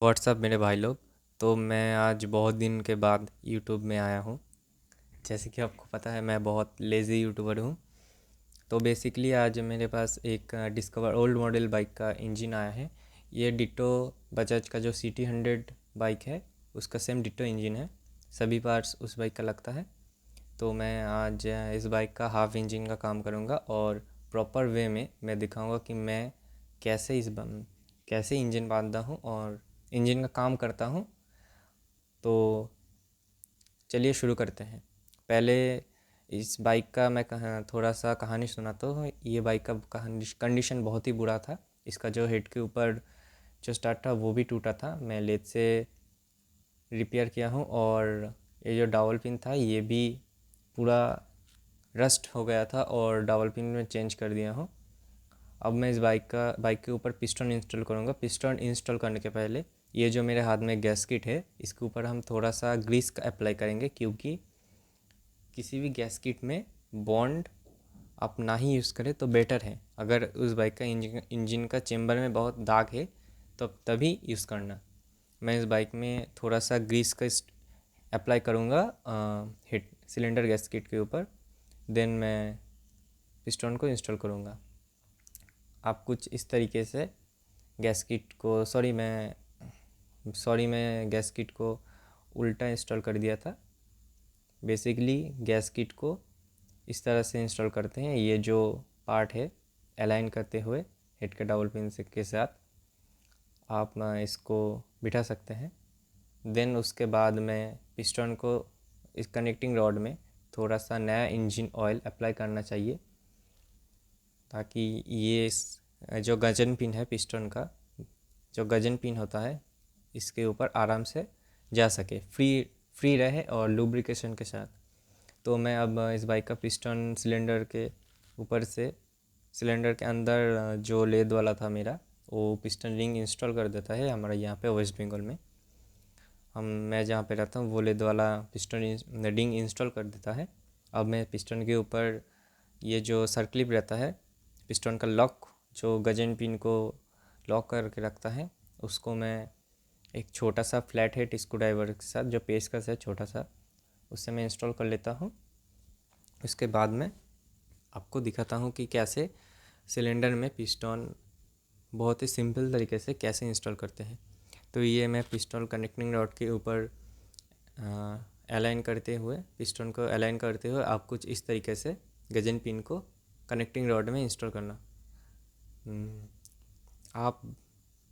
WhatsApp मेरे भाई लोग। तो मैं आज बहुत दिन के बाद यूट्यूब में आया हूँ। जैसे कि आपको पता है मैं बहुत लेज़ी यूट्यूबर हूँ। तो बेसिकली आज मेरे पास एक डिस्कवर ओल्ड मॉडल बाइक का इंजन आया है। ये डिट्टो बजाज का जो CT 100 बाइक है उसका सेम डिट्टो इंजन है। सभी पार्ट्स उस बाइक का लगता है। तो मैं आज इस बाइक का हाफ इंजन का काम करूँगा और प्रॉपर वे में मैं दिखाऊँगा कि मैं कैसे कैसे इंजन बांधता हूँ और इंजन का काम करता हूँ। तो चलिए शुरू करते हैं। पहले इस बाइक का मैं थोड़ा सा कहानी सुनाता हूँ। ये बाइक का कंडीशन बहुत ही बुरा था। इसका जो हेड के ऊपर जो स्टार्ट था वो भी टूटा था। मैं लेथ से रिपेयर किया हूँ और ये जो डावल पिन था ये भी पूरा रस्ट हो गया था और डावल पिन में चेंज कर दिया हूँ। अब मैं इस बाइक के ऊपर पिस्टन इंस्टॉल करूँगा। पिस्टन इंस्टॉल करने के पहले ये जो मेरे हाथ में गैस किट है इसके ऊपर हम थोड़ा सा ग्रीस का अप्लाई करेंगे, क्योंकि किसी भी गैस किट में बॉन्ड आप ना ही यूज़ करें तो बेटर है। अगर उस बाइक का इंजन का चेम्बर में बहुत दाग है तो तभी यूज़ करना। मैं इस बाइक में थोड़ा सा ग्रीस का अप्लाई करूँगा हिट सिलेंडर गैस किट के ऊपर। देन मैं पिस्टन को इंस्टॉल करूँगा। आप कुछ इस तरीके से गैस किट को मैं गैस किट को उल्टा इंस्टॉल कर दिया था। बेसिकली गैस किट को इस तरह से इंस्टॉल करते हैं। ये जो पार्ट है अलाइन करते हुए हेड के डबल पिन से के साथ आप इसको बिठा सकते हैं। देन उसके बाद मैं पिस्टन को इस कनेक्टिंग रॉड में थोड़ा सा नया इंजन ऑयल अप्लाई करना चाहिए, ताकि ये जो गजन पिन है पिस्टन का, जो गजन पिन होता है इसके ऊपर आराम से जा सके, फ्री फ्री रहे और लुब्रिकेशन के साथ। तो मैं अब इस बाइक का पिस्टन सिलेंडर के ऊपर से सिलेंडर के अंदर जो लेद वाला था मेरा वो पिस्टन रिंग इंस्टॉल कर देता है। हमारे यहाँ पे वेस्ट बंगाल में मैं जहाँ पे रहता हूँ वो लेद वाला पिस्टन रिंग इंस्टॉल कर देता है। अब मैं पिस्टन के ऊपर ये जो सर्कलिप रहता है पिस्टन का लॉक, जो गजन पिन को लॉक करके रखता है, उसको मैं एक छोटा सा फ्लैट हेड स्क्रू ड्राइवर के साथ, जो पेचकस है छोटा सा, उससे मैं इंस्टॉल कर लेता हूँ। उसके बाद मैं आपको दिखाता हूँ कि कैसे सिलेंडर में पिस्टन बहुत ही सिंपल तरीके से कैसे इंस्टॉल करते हैं। तो ये मैं पिस्टन कनेक्टिंग रॉड के ऊपर अलाइन करते हुए पिस्टन को अलाइन करते हुए आप कुछ इस तरीके से गजन पिन को कनेक्टिंग रॉड में इंस्टॉल करना। आप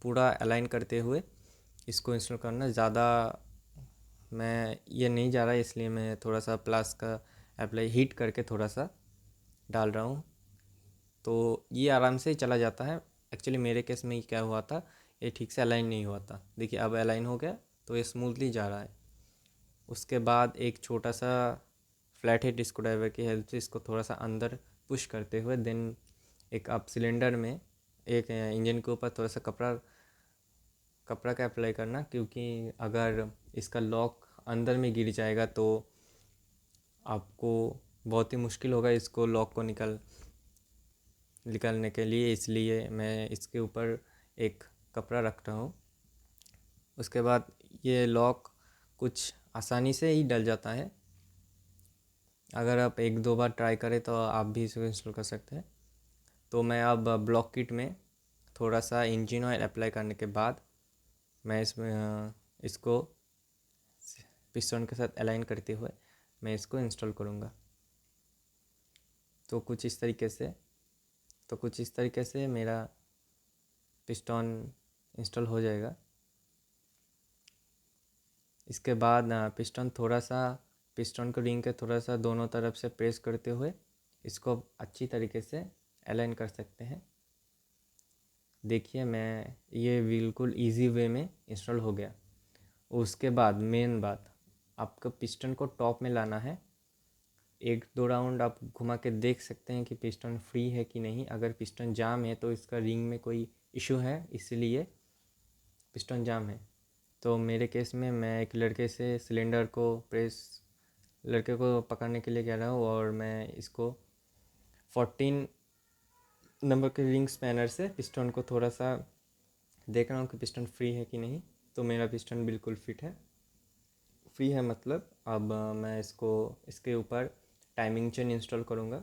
पूरा अलाइन करते हुए इसको इंस्टॉल करना। ज़्यादा मैं ये नहीं जा रहा है इसलिए मैं थोड़ा सा प्लस का अप्लाई हीट करके थोड़ा सा डाल रहा हूँ, तो ये आराम से चला जाता है। एक्चुअली मेरे केस में क्या हुआ था, ये ठीक से अलाइन नहीं हुआ था। देखिए अब अलाइन हो गया तो ये स्मूथली जा रहा है। उसके बाद एक छोटा सा फ्लैट हेड स्क्रू ड्राइवर की हेल्प से इसको थोड़ा सा अंदर पुश करते हुए देन एक आप सिलेंडर में एक इंजन के ऊपर थोड़ा सा कपड़ा का अप्लाई करना, क्योंकि अगर इसका लॉक अंदर में गिर जाएगा तो आपको बहुत ही मुश्किल होगा इसको लॉक को निकालने के लिए। इसलिए मैं इसके ऊपर एक कपड़ा रखता हूँ। उसके बाद ये लॉक कुछ आसानी से ही डल जाता है। अगर आप एक दो बार ट्राई करें तो आप भी इसको इंस्टॉल कर सकते हैं। तो मैं अब ब्लॉक किट में थोड़ा सा इंजन ऑयल अप्लाई करने के बाद मैं इसको पिस्टन के साथ अलाइन करते हुए मैं इसको इंस्टॉल करूँगा। तो कुछ इस तरीके से मेरा पिस्टन इंस्टॉल हो जाएगा। इसके बाद पिस्टन को रिंग के थोड़ा सा दोनों तरफ से प्रेस करते हुए इसको अच्छी तरीके से अलाइन कर सकते हैं। देखिए मैं ये बिल्कुल इजी वे में इंस्टॉल हो गया। उसके बाद मेन बात, आपको पिस्टन को टॉप में लाना है। एक दो राउंड आप घुमा के देख सकते हैं कि पिस्टन फ्री है कि नहीं। अगर पिस्टन जाम है तो इसका रिंग में कोई इशू है, इसलिए पिस्टन जाम है। तो मेरे केस में मैं एक लड़के को पकड़ने के लिए कह रहा हूँ और मैं इसको 14 नंबर के रिंग स्पैनर से पिस्टन को थोड़ा सा देख रहा हूँ कि पिस्टन फ्री है कि नहीं। तो मेरा पिस्टन बिल्कुल फिट है, फ्री है मतलब। अब मैं इसके ऊपर टाइमिंग चेन इंस्टॉल करूँगा।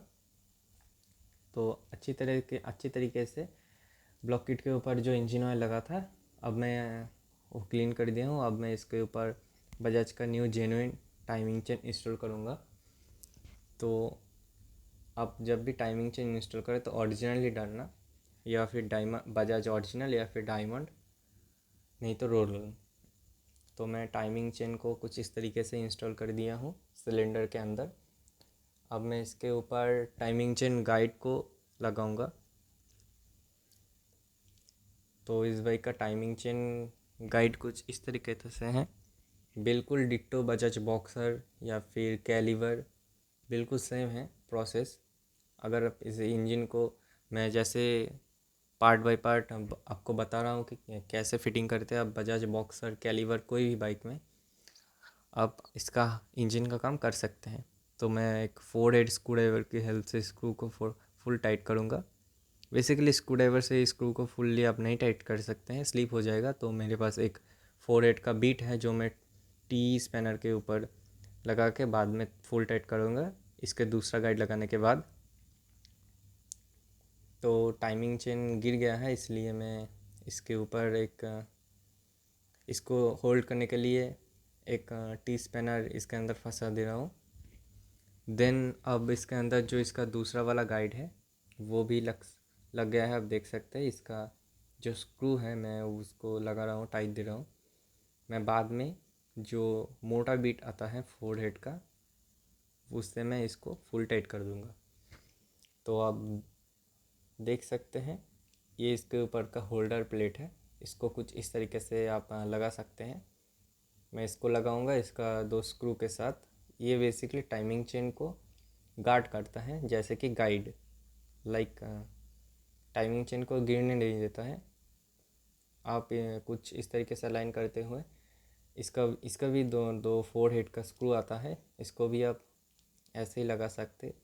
तो अच्छी तरीके से ब्लॉक किट के ऊपर जो इंजन ऑयल लगा था, अब मैं वो क्लीन कर दिया हूँ। अब मैं इसके ऊपर बजाज का new genuine timing chain install करूँगा। तो आप जब भी टाइमिंग चेन इंस्टॉल करें तो ओरिजिनल ही डालना, या फिर डायमंड, बजाज ओरिजिनल या फिर डायमंड, नहीं तो रोलर। तो मैं टाइमिंग चेन को कुछ इस तरीके से इंस्टॉल कर दिया हूँ सिलेंडर के अंदर। अब मैं इसके ऊपर टाइमिंग चेन गाइड को लगाऊंगा। तो इस बाइक का टाइमिंग चेन गाइड कुछ इस तरीके से है, बिल्कुल डिट्टो बजाज बॉक्सर या फिर कैलिवर, बिल्कुल सेम है प्रोसेस। अगर आप इस इंजन को मैं जैसे पार्ट बाय पार्ट आपको बता रहा हूँ कि कैसे फिटिंग करते हैं, आप बजाज बॉक्सर कैलिवर कोई भी बाइक में आप इसका इंजन का काम कर सकते हैं। तो मैं एक 4 हेड स्क्रू ड्राइवर की हेल्प से स्क्रू को फुल टाइट करूँगा। बेसिकली स्क्रू ड्राइवर से स्क्रू को फुल्ली आप नहीं टाइट कर सकते हैं, स्लिप हो जाएगा। तो मेरे पास एक 4 हेड का बीट है जो मैं टी स्पैनर के ऊपर लगा के बाद में फुल टाइट करूँगा, इसके दूसरा गाइड लगाने के बाद। तो टाइमिंग चेन गिर गया है, इसलिए मैं इसके ऊपर इसको होल्ड करने के लिए एक टी स्पैनर इसके अंदर फंसा दे रहा हूँ। देन अब इसके अंदर जो इसका दूसरा वाला गाइड है वो भी लग गया है। आप देख सकते हैं इसका जो स्क्रू है मैं उसको लगा रहा हूँ, टाइट दे रहा हूँ। मैं बाद में जो मोटा बीट आता है 4 हेड का, उससे मैं इसको फुल टाइट कर दूँगा। तो आप देख सकते हैं ये इसके ऊपर का होल्डर प्लेट है, इसको कुछ इस तरीके से आप लगा सकते हैं। मैं इसको लगाऊंगा इसका 2 स्क्रू के साथ। ये बेसिकली टाइमिंग चेन को गार्ड करता है, जैसे कि गाइड लाइक टाइमिंग चेन को गिरने नहीं देता है। आप कुछ इस तरीके से अलाइन करते हुए इसका भी दो 4 हेड का स्क्रू आता है, इसको भी आप ऐसे ही लगा सकते।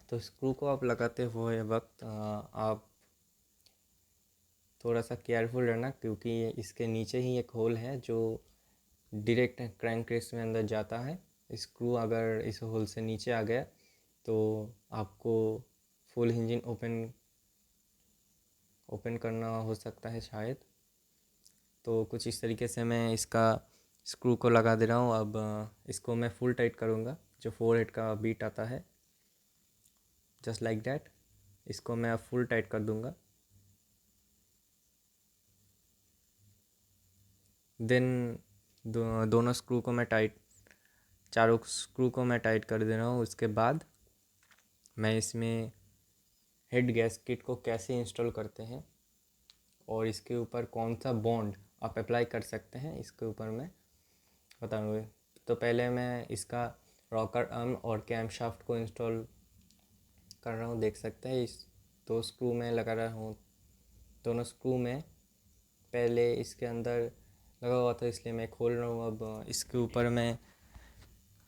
तो स्क्रू को आप लगाते हुए वक्त आप थोड़ा सा केयरफुल रहना, क्योंकि इसके नीचे ही एक होल है जो डायरेक्ट क्रैंक केस में अंदर जाता है। स्क्रू अगर इस होल से नीचे आ गया तो आपको फुल इंजन ओपन करना हो सकता है शायद। तो कुछ इस तरीके से मैं इसका स्क्रू को लगा दे रहा हूँ। अब इसको मैं फुल टाइट करूँगा, जो 4 हेड का बीट आता है, जस्ट लाइक डैट। इसको मैं अब फुल टाइट कर दूँगा। देन दोनों स्क्रू को मैं चारों स्क्रू को मैं टाइट कर दे रहा हूँ। उसके बाद मैं इसमें हेड गैस्केट को कैसे इंस्टॉल करते हैं और इसके ऊपर कौन सा बॉन्ड आप अप्लाई कर सकते हैं, इसके ऊपर मैं बताऊँगा। तो पहले मैं इसका रॉकर आर्म और कैम शाफ्ट को इंस्टॉल कर रहा हूँ। देख सकते हैं इस 2 स्क्रू में लगा रहा हूँ। दोनों स्क्रू में पहले इसके अंदर लगा हुआ था, इसलिए मैं खोल रहा हूँ। अब इसके ऊपर मैं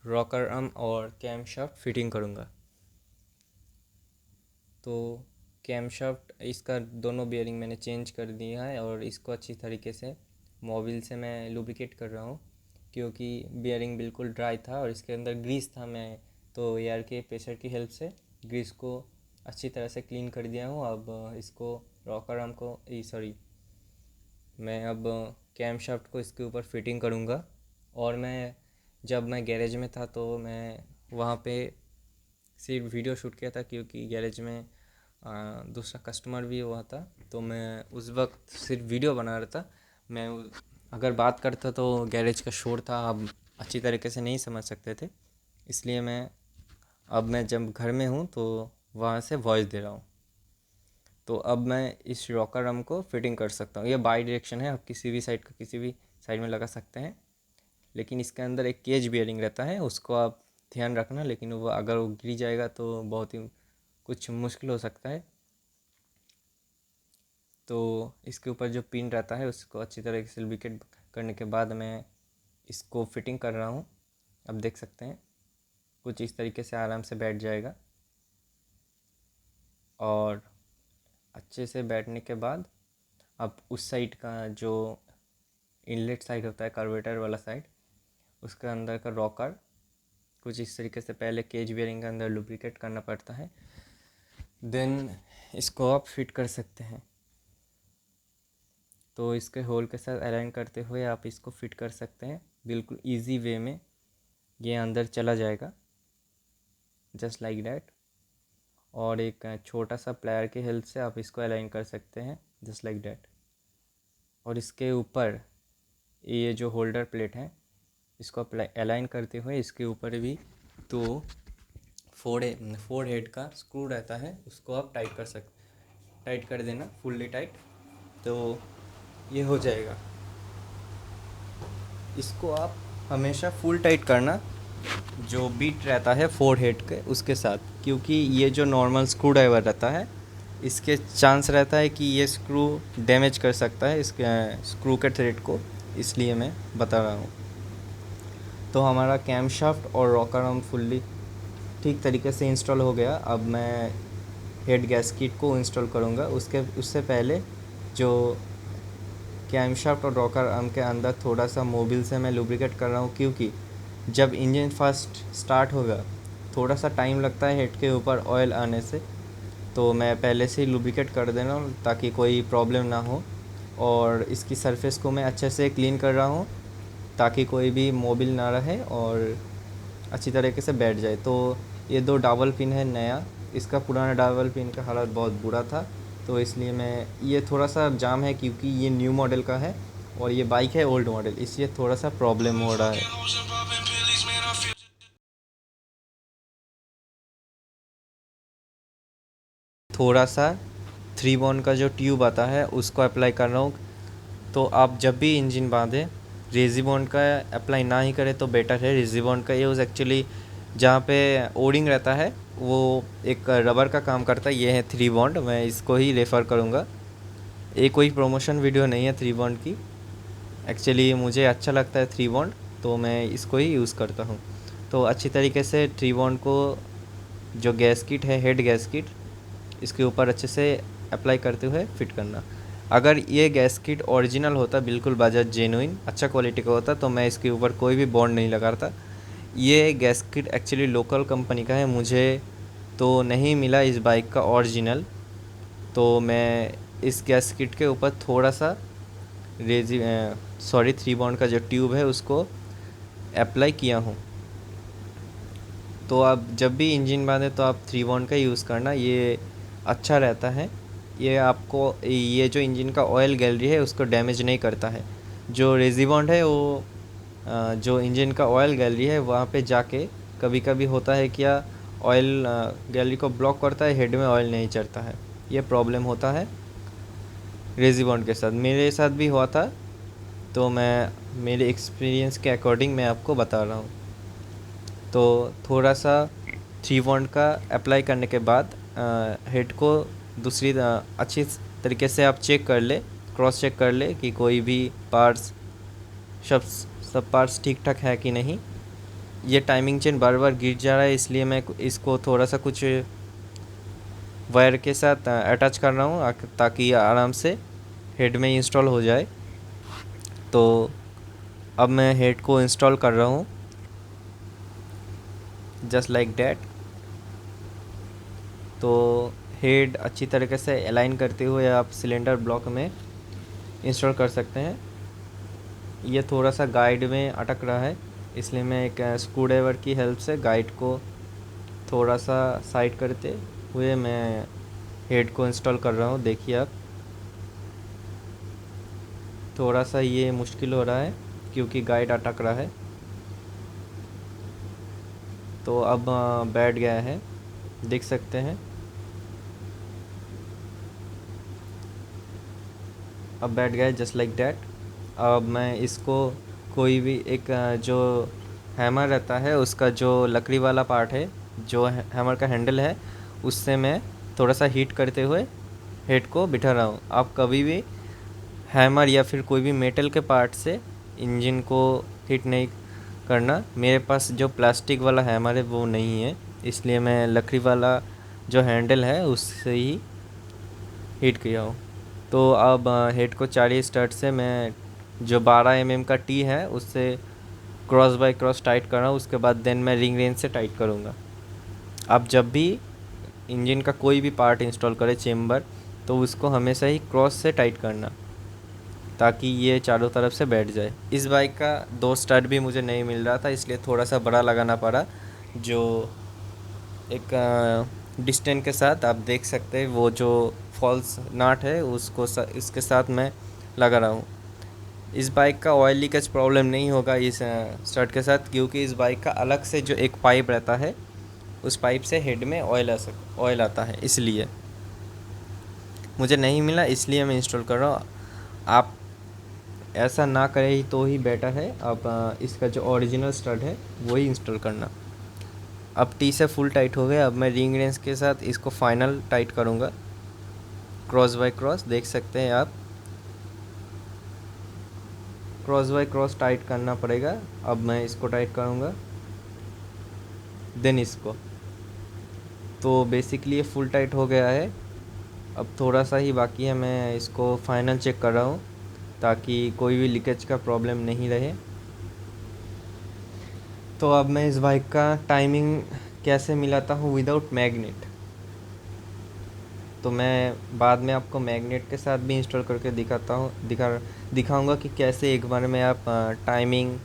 रॉकर आर्म और कैम शाफ्ट फिटिंग करूँगा। तो कैम शाफ्ट इसका दोनों बियरिंग मैंने चेंज कर दिया है और इसको अच्छी तरीके से मोबिल से मैं लुब्रिकेट कर रहा हूँ, क्योंकि बियरिंग बिल्कुल ड्राई था और इसके अंदर ग्रीस था। मैं तो एयर के प्रेशर की हेल्प से ग्रीस को अच्छी तरह से क्लीन कर दिया हूँ। अब इसको रॉकर आर्म को मैं अब कैम शाफ्ट को इसके ऊपर फिटिंग करूँगा। और जब मैं गैरेज में था तो मैं वहाँ पे सिर्फ वीडियो शूट किया था, क्योंकि गैरेज में दूसरा कस्टमर भी हुआ था। तो मैं उस वक्त सिर्फ वीडियो बना रहा था। अगर बात करता तो गैरेज का शोर था, आप अच्छी तरीके से नहीं समझ सकते थे, इसलिए मैं जब घर में हूँ तो वहाँ से वॉइस दे रहा हूँ। तो अब मैं इस रॉकर आर्म को फिटिंग कर सकता हूँ। ये बाई डायरेक्शन है, आप किसी भी साइड में लगा सकते हैं, लेकिन इसके अंदर एक केज बियरिंग रहता है, उसको आप ध्यान रखना। लेकिन अगर वो गिर जाएगा तो बहुत ही कुछ मुश्किल हो सकता है। तो इसके ऊपर जो पिन रहता है उसको अच्छी तरह से लुब्रिकेट करने के बाद मैं इसको फिटिंग कर रहा हूँ। अब देख सकते हैं कुछ इस तरीके से आराम से बैठ जाएगा। और अच्छे से बैठने के बाद अब उस साइड का जो इनलेट साइड होता है, कार्बोरेटर वाला साइड, उसके अंदर का रॉकर कुछ इस तरीके से पहले केज बेयरिंग के अंदर लुब्रिकेट करना पड़ता है, देन इसको आप फिट कर सकते हैं। तो इसके होल के साथ अलाइन करते हुए आप इसको फिट कर सकते हैं, बिल्कुल इजी वे में ये अंदर चला जाएगा, जस्ट लाइक दैट। और एक छोटा सा प्लायर की हेल्प से आप इसको अलाइन कर सकते हैं, जस्ट लाइक दैट। और इसके ऊपर ये जो होल्डर प्लेट है, इसको अलाइन करते हुए इसके ऊपर भी तो फोर हेड का स्क्रू रहता है, उसको आप टाइट कर देना, फुल्ली टाइट, तो ये हो जाएगा। इसको आप हमेशा फुल टाइट करना, जो बीट रहता है फोर हेड के उसके साथ, क्योंकि ये जो नॉर्मल स्क्रू ड्राइवर रहता है इसके चांस रहता है कि ये स्क्रू डैमेज कर सकता है इसके स्क्रू के थ्रेड को, इसलिए मैं बता रहा हूँ। तो हमारा कैम शाफ्ट और रॉकर आर्म फुल्ली ठीक तरीके से इंस्टॉल हो गया। अब मैं हेड गैस्केट को इंस्टॉल करूँगा। उससे पहले जो कैम शाफ्ट और रॉकर आर्म के अंदर थोड़ा सा मोबिल से मैं लुब्रिकेट कर रहा हूँ, क्योंकि जब इंजन फर्स्ट स्टार्ट होगा थोड़ा सा टाइम लगता है हेड के ऊपर ऑयल आने से, तो मैं पहले से ही लुब्रिकेट कर दे रहा हूँ ताकि कोई प्रॉब्लम ना हो। और इसकी सरफेस को मैं अच्छे से क्लीन कर रहा हूँ ताकि कोई भी मोबिल ना रहे और अच्छी तरीके से बैठ जाए। तो ये 2 डबल पिन है नया, इसका पुराना डबल पिन का हालत बहुत बुरा था, तो इसलिए मैं ये थोड़ा सा जाम है, क्योंकि ये न्यू मॉडल का है और ये बाइक है ओल्ड मॉडल, इसलिए थोड़ा सा प्रॉब्लम हो रहा है। थोड़ा सा 3 बॉन का जो ट्यूब आता है उसको अप्लाई कर रहा हूँ। तो आप जब भी इंजन बांधें रेजिबॉन्ड का अप्लाई ना ही करें तो बेटर है। रेजिबॉन्ड का यूज़ एक्चुअली जहाँ पे ओरिंग रहता है वो एक रबर का काम करता है, ये है 3 बॉन्ड, मैं इसको ही रेफ़र करूँगा। ये कोई प्रमोशन वीडियो नहीं है 3 बॉन्ड की, एक्चुअली मुझे अच्छा लगता है 3 बॉन्ड, तो मैं इसको ही यूज़ करता हूँ। तो अच्छी तरीके से 3 बॉन्ड को जो गैस्केट है हेड गैस्केट इसके ऊपर अच्छे से अप्लाई करते हुए फिट करना। अगर ये गैस्केट ओरिजिनल होता, बिल्कुल बजाज जेन्युइन अच्छा क्वालिटी का होता, तो मैं इसके ऊपर कोई भी बॉन्ड नहीं लगाता। ये गैस्केट एक्चुअली लोकल कंपनी का है, मुझे तो नहीं मिला इस बाइक का ओरिजिनल, तो मैं इस गैस्केट के ऊपर थोड़ा सा 3 बॉन्ड का जो ट्यूब है उसको अप्लाई किया हूँ। तो आप जब भी इंजन बांधे तो आप 3 बॉन्ड का यूज़ करना, ये अच्छा रहता है। ये आपको ये जो इंजन का ऑयल गैलरी है उसको डैमेज नहीं करता है। जो रेजिबॉन्ड है वो जो इंजन का ऑयल गैलरी है वहाँ पे जाके कभी कभी होता है क्या, ऑयल गैलरी को ब्लॉक करता है, हेड में ऑयल नहीं चढ़ता है, ये प्रॉब्लम होता है रेजिबॉन्ड के साथ, मेरे साथ भी हुआ था। तो मैं मेरे एक्सपीरियंस के अकॉर्डिंग मैं आपको बता रहा हूँ। तो थोड़ा सा 3 बॉन्ड का अप्लाई करने के बाद हेड को दूसरी अच्छी तरीके से आप चेक कर ले, क्रॉस चेक कर ले कि कोई भी पार्ट्स सब पार्ट्स ठीक ठाक है कि नहीं। ये टाइमिंग चेन बार बार गिर जा रहा है, इसलिए मैं इसको थोड़ा सा कुछ वायर के साथ अटैच कर रहा हूँ ताकि आराम से हेड में इंस्टॉल हो जाए। तो अब मैं हेड को इंस्टॉल कर रहा हूँ, जस्ट लाइक डैट। तो हेड अच्छी तरीके से अलाइन करते हुए आप सिलेंडर ब्लॉक में इंस्टॉल कर सकते हैं। ये थोड़ा सा गाइड में अटक रहा है, इसलिए मैं एक स्क्रू ड्राइवर की हेल्प से गाइड को थोड़ा सा साइड करते हुए मैं हेड को इंस्टॉल कर रहा हूँ। देखिए आप, थोड़ा सा ये मुश्किल हो रहा है क्योंकि गाइड अटक रहा है। तो अब बैठ गया है, देख सकते हैं, अब बैठ गया है जस्ट लाइक डैट। अब मैं इसको कोई भी एक जो हैमर रहता है उसका जो लकड़ी वाला पार्ट है, जो हैमर का हैंडल है, उससे मैं थोड़ा सा हीट करते हुए हेड को बिठा रहा हूँ। आप कभी भी हैमर या फिर कोई भी मेटल के पार्ट से इंजन को हीट नहीं करना। मेरे पास जो प्लास्टिक वाला हैमर है वो नहीं है, इसलिए मैं लकड़ी वाला जो हैंडल है उससे ही हीट किया हूँ। तो अब हेड को 4 स्टार्ट से मैं जो 12 mm का टी है उससे क्रॉस बाय क्रॉस टाइट कर रहा हूँ। उसके बाद देन मैं रिंग रेंज से टाइट करूँगा। अब जब भी इंजन का कोई भी पार्ट इंस्टॉल करे चेम्बर, तो उसको हमेशा ही क्रॉस से टाइट करना, ताकि ये चारों तरफ से बैठ जाए। इस बाइक का 2 स्टड भी मुझे नहीं मिल रहा था, इसलिए थोड़ा सा बड़ा लगाना पड़ा। जो एक डिस्टेंस के साथ आप देख सकते हैं, वो जो फॉल्स नाट है उसको इसके साथ मैं लगा रहा हूँ। इस बाइक का ऑयल लीकेज प्रॉब्लम नहीं होगा इस स्टड के साथ, क्योंकि इस बाइक का अलग से जो एक पाइप रहता है, उस पाइप से हेड में ऑयल आता है, इसलिए मुझे नहीं मिला, इसलिए मैं इंस्टॉल कर रहा हूँ। आप ऐसा ना करें ही तो ही बेटर है। अब इसका जो ओरिजिनल स्टड है वही इंस्टॉल करना। अब टी से फुल टाइट हो गया। अब मैं रिंग रेंज के साथ इसको फाइनल टाइट करूँगा, क्रॉस बाय क्रॉस। देख सकते हैं आप, क्रॉस बाय क्रॉस टाइट करना पड़ेगा। अब मैं इसको टाइट करूँगा, देन इसको। तो बेसिकली ये फुल टाइट हो गया है। अब थोड़ा सा ही बाकी है, मैं इसको फाइनल चेक कर रहा हूँ ताकि कोई भी लीकेज का प्रॉब्लम नहीं रहे। तो अब मैं इस बाइक का टाइमिंग कैसे मिलाता हूँ विदाउट मैग्नेट, तो मैं बाद में आपको मैग्नेट के साथ भी इंस्टॉल करके दिखाऊंगा कि कैसे एक बार में आप टाइमिंग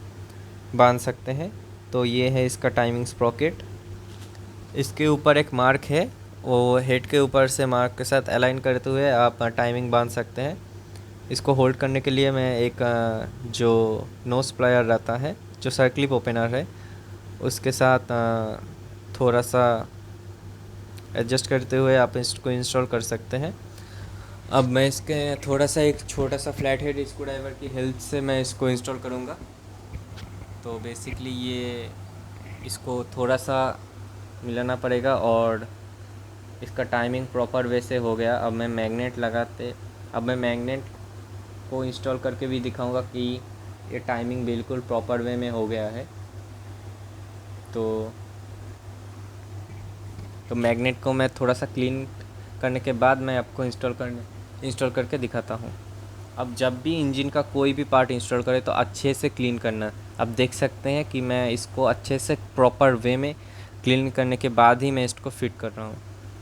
बांध सकते हैं। तो ये है इसका टाइमिंग स्प्रॉकेट। इसके ऊपर एक मार्क है, वो हेड के ऊपर से मार्क के साथ अलाइन करते हुए आप टाइमिंग बांध सकते हैं। इसको होल्ड करने के लिए मैं एक जो नोज प्लायर रहता है, जो सर्कलिप ओपनर है, उसके साथ थोड़ा सा एडजस्ट करते हुए आप इसको इंस्टॉल कर सकते हैं। अब मैं इसके थोड़ा सा एक छोटा सा फ्लैट हेड स्क्रू ड्राइवर की हेल्प से मैं इसको इंस्टॉल करूँगा। तो बेसिकली ये इसको थोड़ा सा मिलाना पड़ेगा और इसका टाइमिंग प्रॉपर वे से हो गया। अब मैं मैग्नेट को इंस्टॉल करके भी दिखाऊंगा कि ये टाइमिंग बिल्कुल प्रॉपर वे में हो गया है। तो मैग्नेट को मैं थोड़ा सा क्लीन करने के बाद मैं आपको इंस्टॉल करके दिखाता हूँ। अब जब भी इंजन का कोई भी पार्ट इंस्टॉल करें तो अच्छे से क्लीन करना। अब देख सकते हैं कि मैं इसको अच्छे से प्रॉपर वे में क्लीन करने के बाद ही मैं इसको फिट कर रहा हूँ।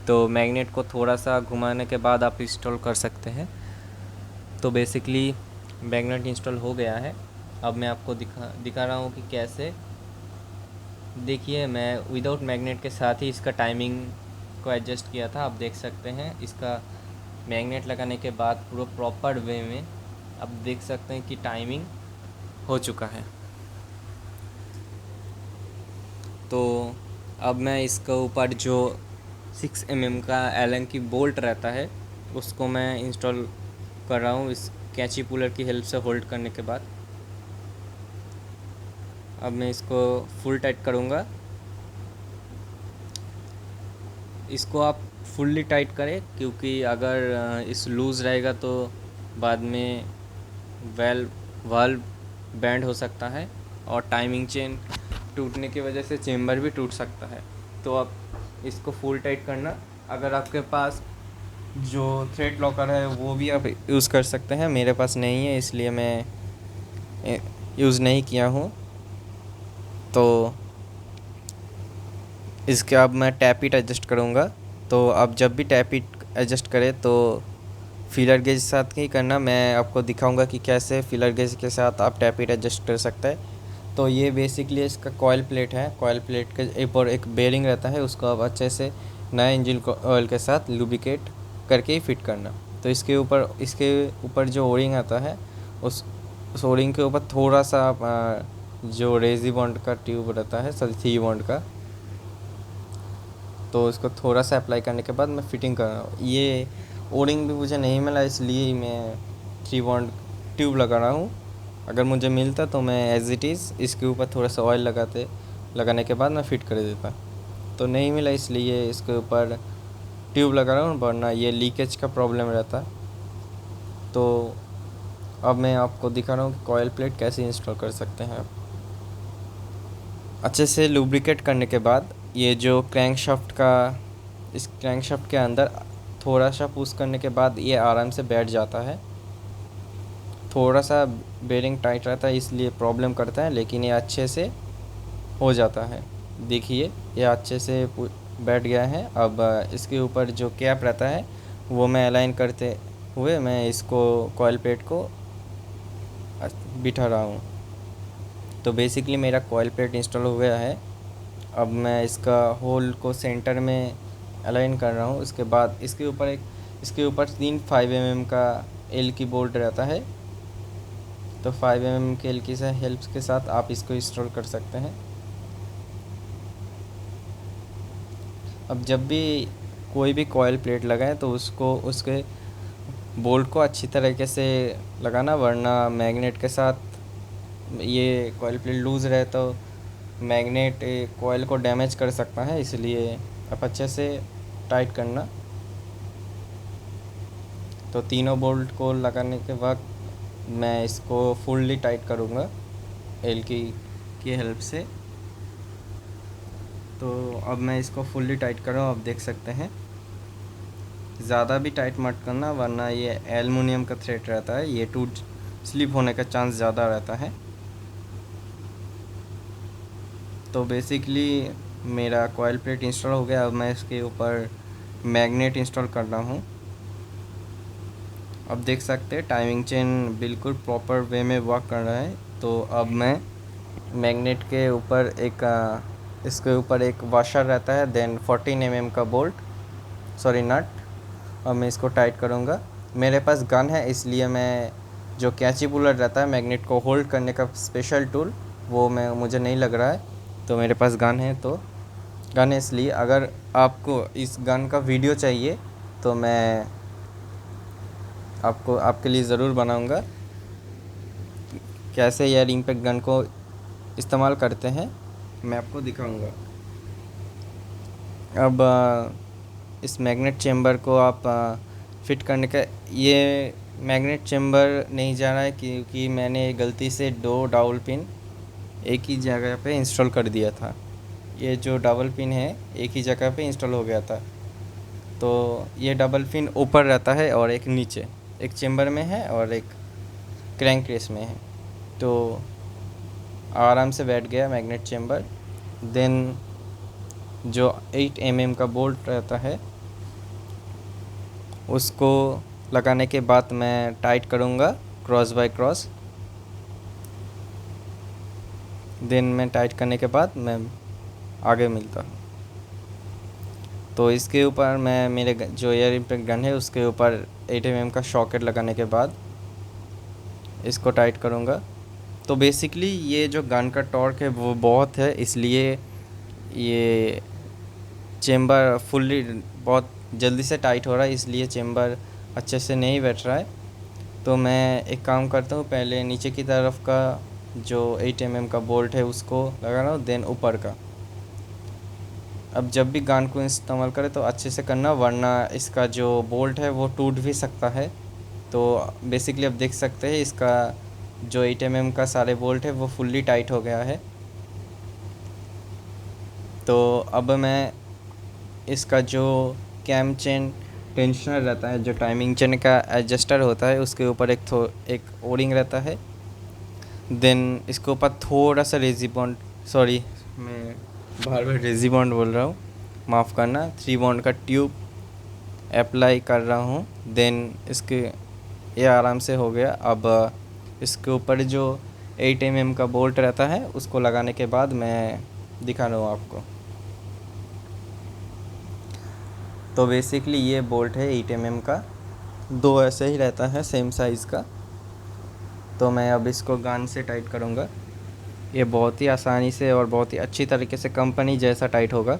तो मैग्नेट को थोड़ा सा घुमाने के बाद आप इंस्टॉल कर सकते हैं। तो बेसिकली मैग्नेट इंस्टॉल हो गया है। अब मैं आपको दिखा रहा हूँ कि कैसे। देखिए, मैं विदाउट मैग्नेट के साथ ही इसका टाइमिंग को एडजस्ट किया था। आप देख सकते हैं इसका मैग्नेट लगाने के बाद पूरा प्रॉपर वे में आप देख सकते हैं कि टाइमिंग हो चुका है। तो अब मैं इसके ऊपर जो 6 mm का एलन की बोल्ट रहता है उसको मैं इंस्टॉल कर रहा हूँ इस कैंची पुलर की हेल्प से होल्ड करने के बाद। अब मैं इसको फुल टाइट करूँगा। इसको आप फुल्ली टाइट करें, क्योंकि अगर इस लूज़ रहेगा तो बाद में वाल्व बैंड हो सकता है और टाइमिंग चेन टूटने की वजह से चेम्बर भी टूट सकता है। तो आप इसको फुल टाइट करना। अगर आपके पास जो थ्रेड लॉकर है वो भी आप यूज़ कर सकते हैं, मेरे पास नहीं है इसलिए मैं यूज़ नहीं किया हूँ। तो इसके अब मैं टैप इट एडजस्ट करूँगा। तो अब जब भी टैप इट एडजस्ट करें तो फीलर गेज के साथ ही करना। मैं आपको दिखाऊंगा कि कैसे फीलर गेज के साथ आप टैप इट एडजस्ट कर सकते हैं। तो ये बेसिकली इसका कॉयल प्लेट है। कॉयल प्लेट के ऊपर एक बेरिंग रहता है, उसको आप अच्छे से नए इंजन को ऑयल के साथ लुब्रिकेट करके ही फिट करना। तो इसके ऊपर जो ओरिंग आता है उस ओरिंग के ऊपर थोड़ा सा आप जो रेजी बॉन्ड का ट्यूब रहता है, थ्री बॉन्ड का, तो इसको थोड़ा सा अप्लाई करने के बाद मैं फिटिंग कर रहा हूँ। ये ओरिंग भी मुझे नहीं मिला इसलिए मैं 3 बॉन्ड ट्यूब लगा रहा हूँ। अगर मुझे मिलता तो मैं एज इट इज़ इसके ऊपर थोड़ा सा ऑयल लगाने के बाद मैं फिट कर देता। तो नहीं मिला इसलिए इसके ऊपर ट्यूब लगा रहा हूँ, वरना ये लीकेज का प्रॉब्लम रहता। तो अब मैं आपको दिखा रहा हूँ कि कॉयल प्लेट कैसे इंस्टॉल कर सकते हैं आप। अच्छे से लुब्रिकेट करने के बाद ये जो इस क्रैंकशाफ्ट के अंदर थोड़ा सा पुश करने के बाद ये आराम से बैठ जाता है। थोड़ा सा बेरिंग टाइट रहता है इसलिए प्रॉब्लम करता है, लेकिन ये अच्छे से हो जाता है। देखिए ये अच्छे से बैठ गया है। अब इसके ऊपर जो कैप रहता है वो मैं अलाइन करते हुए मैं इसको कॉइल प्लेट को बिठा रहा हूँ। तो बेसिकली मेरा कॉइल प्लेट इंस्टॉल हो गया है। अब मैं इसका होल को सेंटर में अलाइन कर रहा हूँ। उसके बाद इसके ऊपर 5 mm का एल की बोल्ट रहता है। तो 5 mm के एल की हेल्प के साथ आप इसको इंस्टॉल कर सकते हैं। अब जब भी कोई भी कॉइल प्लेट लगाएं तो उसके बोल्ट को अच्छी तरीके से लगाना, वरना मैग्नेट के साथ ये कॉइल प्लेट लूज़ रहे तो मैग्नेट कॉइल को डैमेज कर सकता है, इसलिए आप अच्छे से टाइट करना। तो तीनों बोल्ट को लगाने के बाद मैं इसको फुल्ली टाइट करूँगा एल की हेल्प से। तो अब मैं इसको फुल्ली टाइट कर रहा हूँ, आप देख सकते हैं। ज़्यादा भी टाइट मत करना, वरना ये एल्युमिनियम का थ्रेड रहता है, ये टूट स्लिप होने का चांस ज़्यादा रहता है। तो बेसिकली मेरा कॉइल प्लेट इंस्टॉल हो गया। अब मैं इसके ऊपर मैग्नेट इंस्टॉल कर रहा हूँ। अब देख सकते हैं टाइमिंग चेन बिल्कुल प्रॉपर वे में वर्क कर रहा है। तो अब मैं मैग्नेट के ऊपर इसके ऊपर एक वॉशर रहता है, देन 14 mm का नट। अब मैं इसको टाइट करूँगा। मेरे पास गन है, इसलिए मैं जो कैची पुलर रहता है मैग्नेट को होल्ड करने का स्पेशल टूल, वो मुझे नहीं लग रहा है। तो मेरे पास गन है, इसलिए अगर आपको इस गन का वीडियो चाहिए तो मैं आपके लिए ज़रूर बनाऊंगा। कैसे एयर इम्पैक्ट गन को इस्तेमाल करते हैं मैं आपको दिखाऊंगा। अब इस मैग्नेट चेम्बर को आप फिट करने का, ये मैग्नेट चेम्बर नहीं जा रहा है क्योंकि मैंने गलती से 2 डबल पिन एक ही जगह पे इंस्टॉल कर दिया था। ये जो डबल पिन है एक ही जगह पे इंस्टॉल हो गया था। तो ये डबल पिन ऊपर रहता है और एक नीचे, एक चेम्बर में है और एक क्रैंक केस में है। तो आराम से बैठ गया मैग्नेट चेम्बर। देन जो 8 mm का बोल्ट रहता है उसको लगाने के बाद मैं टाइट करूँगा क्रॉस बाय क्रॉस। देन मैं टाइट करने के बाद मैं आगे मिलता हूँ। तो इसके ऊपर मैं मेरे जो एयर इम्पैक्ट गन है उसके ऊपर 8 mm का सॉकेट लगाने के बाद इसको टाइट करूँगा। तो बेसिकली ये जो गन का टॉर्क है वो बहुत है, इसलिए ये चेम्बर फुल्ली बहुत जल्दी से टाइट हो रहा है, इसलिए चेम्बर अच्छे से नहीं बैठ रहा है। तो मैं एक काम करता हूँ, पहले नीचे की तरफ का जो 8 mm का बोल्ट है उसको लगा रहा हूँ, देन ऊपर का। अब जब भी गन को इस्तेमाल करें तो अच्छे से करना, वरना इसका जो बोल्ट है वो टूट भी सकता है। तो बेसिकली अब देख सकते हैं इसका जो 8 mm का सारे बोल्ट है वो फुल्ली टाइट हो गया है। तो अब मैं इसका जो कैम चेन टेंशनर रहता है, जो टाइमिंग चेन का एडजस्टर होता है, उसके ऊपर एक ओरिंग रहता है। देन इसके ऊपर थोड़ा सा रेजिबॉन्ड, सॉरी मैं बार बार रेजिबॉन्ड बोल रहा हूँ, माफ़ करना, 3 बॉन्ड का ट्यूब अप्लाई कर रहा हूँ। देन ये आराम से हो गया। अब इसके ऊपर जो 8 mm का बोल्ट रहता है उसको लगाने के बाद मैं दिखा रहा हूँ आपको। तो बेसिकली ये बोल्ट है 8 mm का, 2 ऐसे ही रहता है सेम साइज़ का। तो मैं अब इसको गन से टाइट करूँगा। ये बहुत ही आसानी से और बहुत ही अच्छी तरीके से कंपनी जैसा टाइट होगा,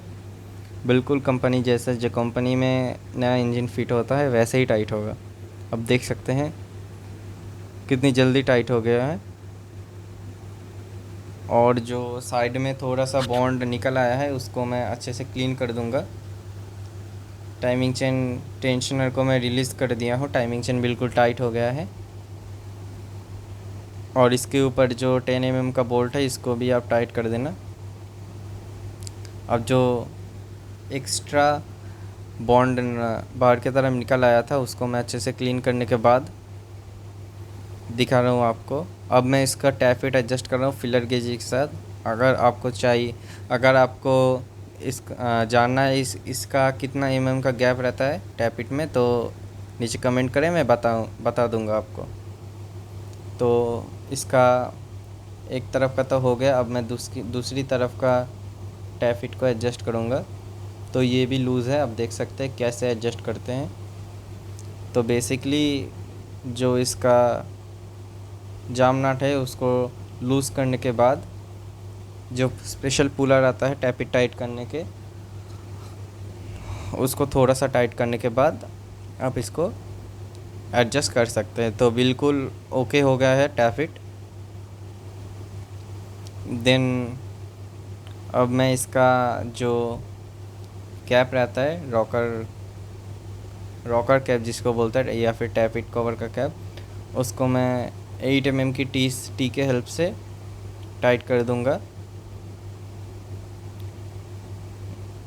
बिल्कुल कंपनी जैसा, जो कंपनी में नया इंजन फिट होता है वैसे ही टाइट होगा। अब देख सकते हैं कितनी जल्दी टाइट हो गया है। और जो साइड में थोड़ा सा बॉन्ड निकल आया है उसको मैं अच्छे से क्लीन कर दूँगा। टाइमिंग चेन टेंशनर को मैं रिलीज़ कर दिया हूँ, टाइमिंग चेन बिल्कुल टाइट हो गया है। और इसके ऊपर जो 10 mm का बोल्ट है इसको भी आप टाइट कर देना। अब जो एक्स्ट्रा बॉन्ड बाहर की तरफ निकल आया था उसको मैं अच्छे से क्लीन करने के बाद दिखा रहा हूँ आपको। अब मैं इसका टैप फिट एडजस्ट कर रहा हूँ फिलर गेज के साथ। अगर आपको चाहिए, अगर आपको जानना है इसका कितना का गैप रहता है टैप फिट में, तो नीचे कमेंट करें, मैं बता दूंगा आपको। तो इसका एक तरफ का तो हो गया, अब मैं दूसरी तरफ का टैप फिट को एडजस्ट करूँगा। तो ये भी लूज़ है, आप देख सकते हैं कैसे एडजस्ट करते हैं। तो बेसिकली जो इसका जाम नट है उसको लूज़ करने के बाद जो स्पेशल पुलर आता है टैप इट टाइट करने के, उसको थोड़ा सा टाइट करने के बाद आप इसको एडजस्ट कर सकते हैं। तो बिल्कुल ओके हो गया है टैप इट। देन अब मैं इसका जो कैप रहता है, रॉकर कैप जिसको बोलते हैं, या फिर टैप इट कवर का कैप, उसको मैं 8 की टी के हेल्प से टाइट कर दूंगा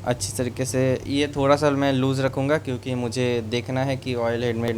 अच्छी तरीके से। ये थोड़ा सा मैं लूज़ रखूँगा क्योंकि मुझे देखना है कि ऑयल हेड में